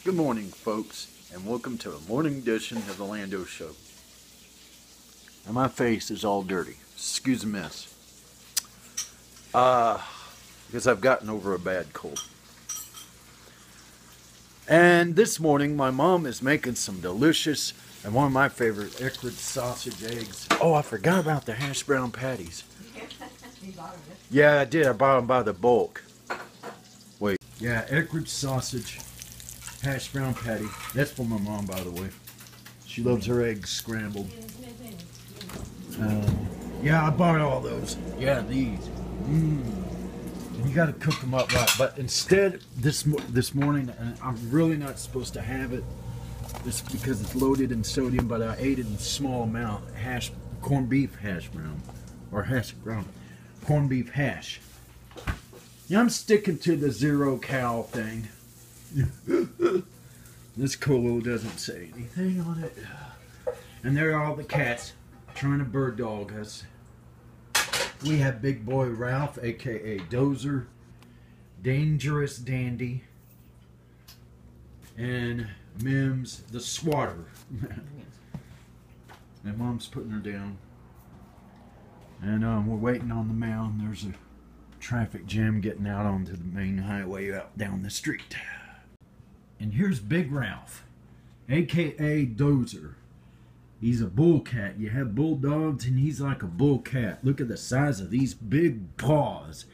Good morning, folks, and welcome to a morning edition of the Landaux Show. And my face is all dirty. Excuse the mess. Because I've gotten over a bad cold. And this morning, my mom is making some delicious and one of my favorite Eckrich sausage eggs. Oh, I forgot about the hash brown patties. Yeah, I did. I bought them by the bulk. Wait. Yeah, Eckrich sausage. Hash brown patty. That's for my mom, by the way. She loves her eggs scrambled. Yeah, I bought all those. Yeah, these. And you got to cook them up right. But instead, this morning, and I'm really not supposed to have it, just because it's loaded in sodium. But I ate it in a small amount. Corned beef hash brown, or hash brown, corned beef hash. Yeah, I'm sticking to the 0-cal thing. This Colo doesn't say anything on it. And there are all the cats trying to bird dog us. We have Big Boy Ralph, aka Dozer, Dangerous Dandy, and Mims the Swatter. And Mom's putting her down. And we're waiting on the mound. There's a traffic jam getting out onto the main highway out down the street. And here's Big Ralph, aka Dozer. He's a bull cat. You have bulldogs and he's like a bull cat. Look at the size of these big paws.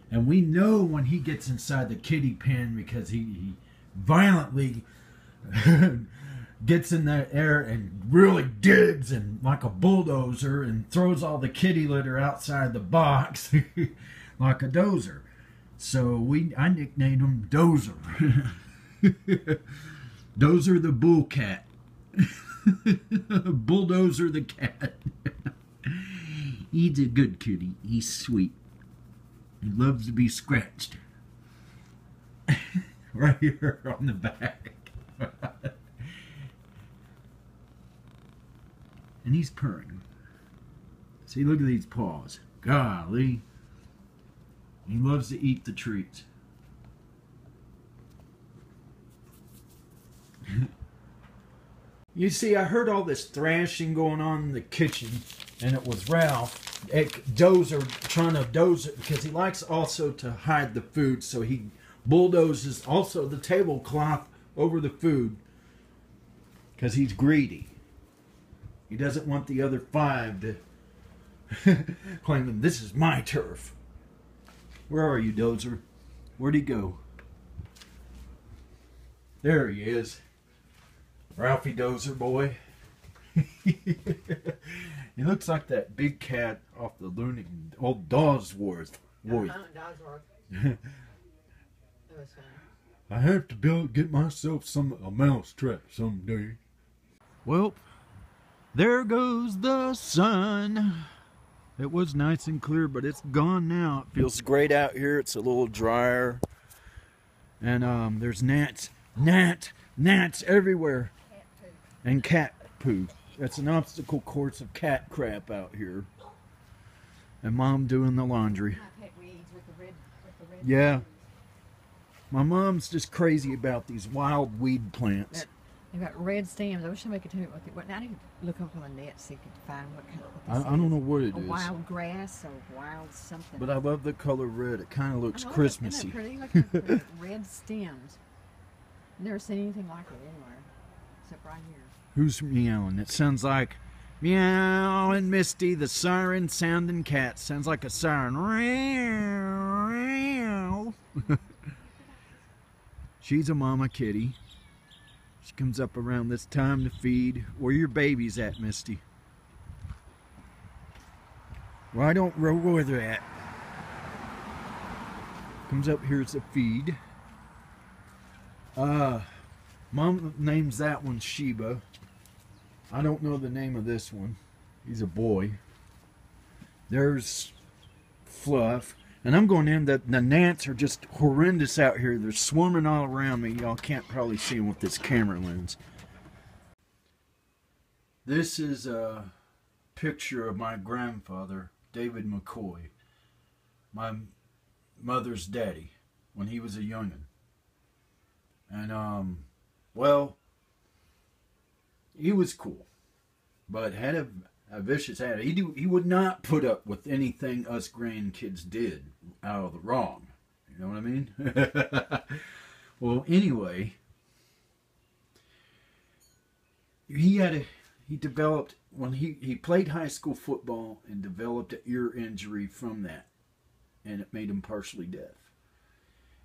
And we know when he gets inside the kitty pen because he violently gets in that air and really digs and like a bulldozer and throws all the kitty litter outside the box like a dozer. So I nicknamed him Dozer. Dozer the bull cat. Bulldozer the cat. He's a good kitty. He's sweet. He loves to be scratched. Right here on the back. And he's purring. See, look at these paws. Golly. He loves to eat the treats. You see, I heard all this thrashing going on in the kitchen, and it was Ralph, Dozer, trying to doze it, because he likes also to hide the food, so he bulldozes also the tablecloth over the food, because he's greedy. He doesn't want the other 5 to claim them, this is my turf. Where are you, Dozer? Where'd he go? There he is. Ralphie Dozer boy. He looks like that big cat off the Looney old Dawsworth. Dawsworth. I have to get myself a mousetrap someday. Well, there goes the sun. It was nice and clear, but it's gone now. It feels great out here. It's a little drier. And there's gnats everywhere. And cat poo. That's an obstacle course of cat crap out here. And Mom doing the laundry. Yeah. My mom's just crazy about these wild weed plants. They've got red stems. I wish somebody could tell me what they were. Now I need to look up on the net so you can find what kind of. I don't know what it is. Wild grass or wild something. But I love the color red. It kind of looks Christmassy. Isn't that pretty? Look at red stems. Never seen anything like it anywhere. Except right here. Who's meowing? It sounds like Meow and Misty, the siren sounding cat. Sounds like a siren. She's a mama kitty. She comes up around this time to feed. Where your babies at, Misty? Well, I don't know where they're at. Comes up here to feed. Mom names that one Sheba. I don't know the name of this one. He's a boy. There's Fluff. And I'm going in, the gnats are just horrendous out here. They're swarming all around me. Y'all can't probably see them with this camera lens. This is a picture of my grandfather, David McCoy. My mother's daddy, when he was a youngin'. And Well, he was cool, but had a vicious attitude. He would not put up with anything us grandkids did out of the wrong. You know what I mean? Well, anyway, he developed, when he played high school football and developed an ear injury from that, and it made him partially deaf.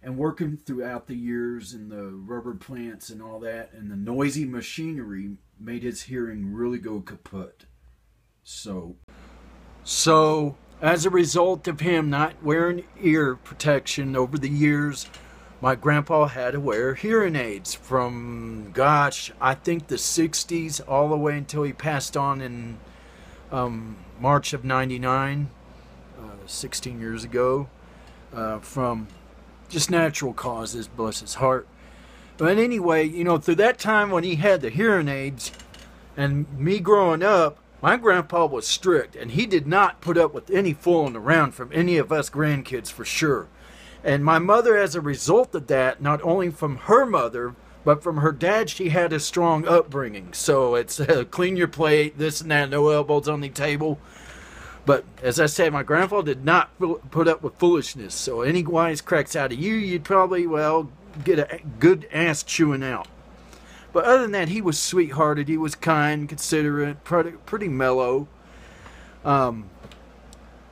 And working throughout the years in the rubber plants and all that, and the noisy machinery made his hearing really go kaput. So as a result of him not wearing ear protection over the years, my grandpa had to wear hearing aids from, gosh, I think the 60s all the way until he passed on in March of 99, 16 years ago, from just natural causes, bless his heart. But anyway, you know, through that time when he had the hearing aids and me growing up, my grandpa was strict, and he did not put up with any fooling around from any of us grandkids for sure. And my mother, as a result of that, not only from her mother, but from her dad, she had a strong upbringing. So it's clean your plate, this and that, no elbows on the table. But as I said, my grandpa did not put up with foolishness. So any wisecracks out of you, you'd probably, well, get a good ass chewing out. But other than that, he was sweethearted. He was kind, considerate, pretty mellow. Well,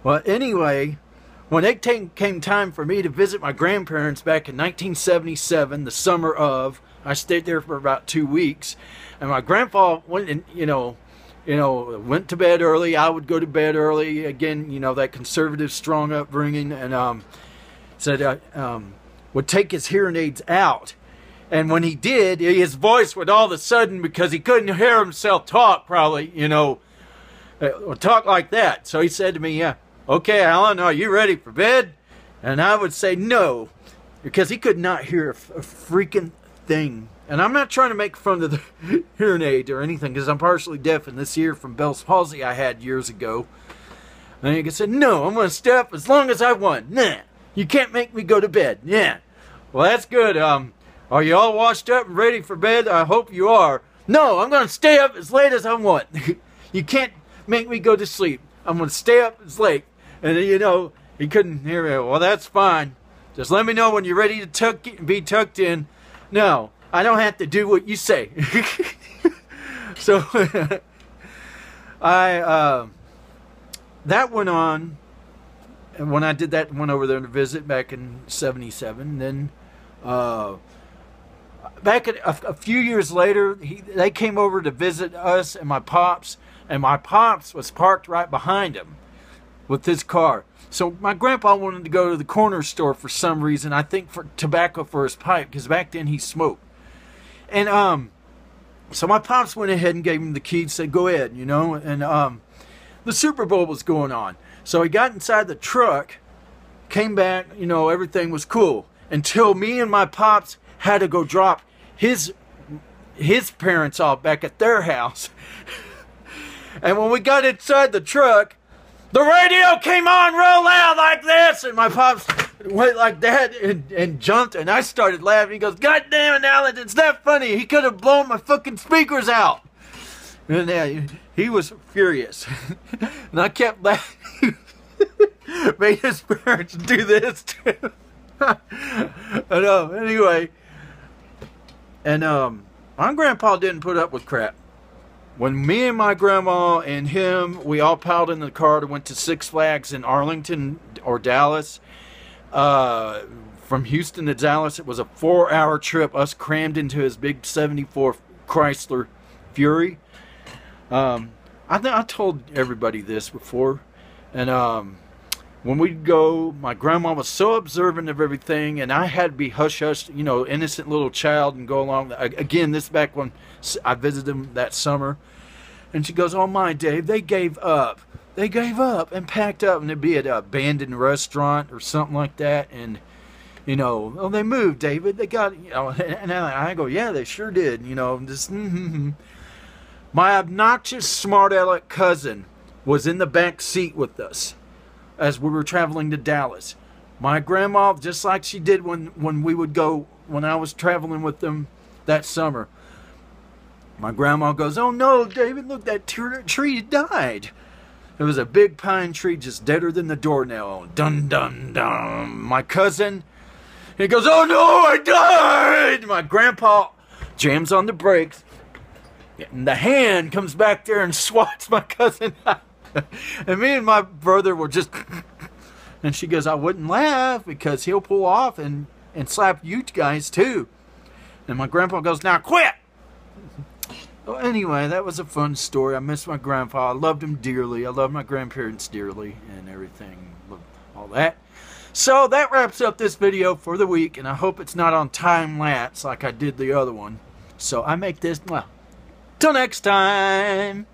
anyway, when it came time for me to visit my grandparents back in 1977, the summer of, I stayed there for about 2 weeks. And my grandpa went and, went to bed early. I would go to bed early. Again, that conservative, strong upbringing. And said would take his hearing aids out. And when he did, his voice would all of a sudden, because he couldn't hear himself talk probably, talk like that. So he said to me, yeah, okay, Alan, are you ready for bed? And I would say no, because he could not hear a freaking thing. And I'm not trying to make fun of the hearing aid or anything, because I'm partially deaf, and this ear from Bell's palsy I had years ago. And he said, no, I'm going to stay up as long as I want. Nah, you can't make me go to bed. Yeah. Well, that's good. Are you all washed up and ready for bed? I hope you are. No, I'm going to stay up as late as I want. You can't make me go to sleep. I'm going to stay up as late. And he couldn't hear me. Well, that's fine. Just let me know when you're ready to be tucked in. No, I don't have to do what you say. So, that went on. And when I did that, went over there to visit back in 77. Then, back a few years later, they came over to visit us and my pops was parked right behind him with his car. So my grandpa wanted to go to the corner store for some reason, I think for tobacco for his pipe, because back then he smoked. And so my pops went ahead and gave him the key and said, go ahead, and the Super Bowl was going on. So he got inside the truck, came back, everything was cool, until me and my pops had to go drop his parents off back at their house. And when we got inside the truck, the radio came on real loud like this, and my pops went like that and jumped, and I started laughing. He goes, God damn it, Alan, it's that funny. He could have blown my fucking speakers out. And he was furious. And I kept laughing. Made his parents do this too. Anyway. And my grandpa didn't put up with crap. When me and my grandma and him, we all piled in the car and went to Six Flags in Arlington or Dallas. From Houston to Dallas, it was a 4-hour trip, us crammed into his big 74 Chrysler Fury. I told everybody this before. And when we'd go, my grandma was so observant of everything, and I had to be hush-hush, innocent little child, and go along. Again, this back when I visited them that summer. And she goes, oh my, Dave, they gave up. They gave up and packed up, and it'd be at an abandoned restaurant or something like that. And, oh, they moved, David. They got, and I go, yeah, they sure did. Just, My obnoxious, smart-aleck cousin was in the back seat with us as we were traveling to Dallas. My grandma, just like she did when we would go, when I was traveling with them, that summer. My grandma goes, "Oh no, David, look, that tree died." It was a big pine tree just deader than the doornail. Dun, dun, dun. My cousin, he goes, "Oh no, I died!" My grandpa jams on the brakes. And the hand comes back there and swats my cousin out. And me and my brother were just... And she goes, "I wouldn't laugh because he'll pull off and slap you guys too." And my grandpa goes, "Now quit!" Well, anyway, that was a fun story. I miss my grandpa. I loved him dearly. I love my grandparents dearly and everything, all that. So that wraps up this video for the week, and I hope it's not on time lapse like I did the other one. So I make this, well, till next time.